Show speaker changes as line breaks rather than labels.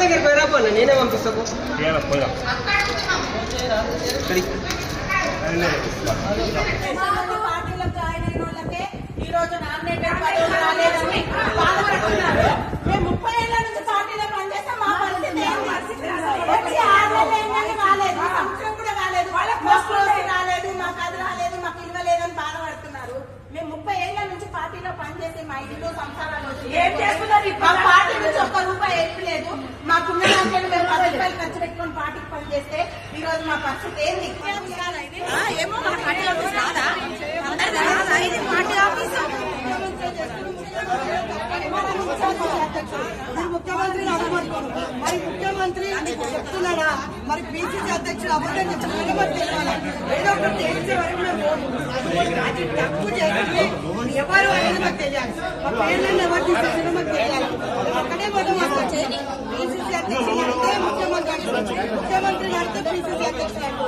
దగ్గరికి పోయిరాపో నేనే పంపిస్తాను.
పార్టీలో జాయిన్ అయిన వాళ్ళకే ఈ రోజు నామినేటెడ్ పదవులు రాలేదని బాధపడుతున్నారు. మేము 30 ఏళ్ల నుంచి పార్టీలో పనిచేస్తే మా పరిస్థితి వచ్చి 6 నెలలు రాలేదు, సంవత్సరం కూడా రాలేదు, మాకు రాలేదు, మాకు అది రాలేదు, మాకు ఇవ్వలేదని బాధపడుతున్నారు. మేము 30 ఏళ్ల నుంచి పార్టీలో పనిచేసి మా ఇల్లు సంసారాలు మా పార్టీ నుంచి ఒక్క రూపాయి ఎక్కలేదు. మాకున్న దాంట్లో మేము 10 రూపాయలు ఖర్చు పెట్టుకుని పార్టీకి పనిచేస్తే ఈ రోజు మా పరిస్థితి ఏంది? ఏమో మన పార్టీ ఆఫీస్ రాదా? ఇది పార్టీ ఆఫీస్.
ముఖ్యమంత్రిని అడగబడుకోను. మరి ముఖ్యమంత్రి చెప్తున్నాడా? మరి పిసిసి అధ్యక్షుడు అబద్ధం చెప్తున్నాడా? మరి తెలియాలి. ఏదో ఒకటి తెలిసే వరకు తప్పు చేస్తే ఎవరు అనేది మాకు తెలియాలి. మా పేర్లను ఎవరు తీసుకొచ్చినా మాకు తెలియాలి. అక్కడే మొదలు పిసిసి అధ్యక్షుడు అంటే ముఖ్యమంత్రి అడిగితే పిసిసి అధ్యక్షుడు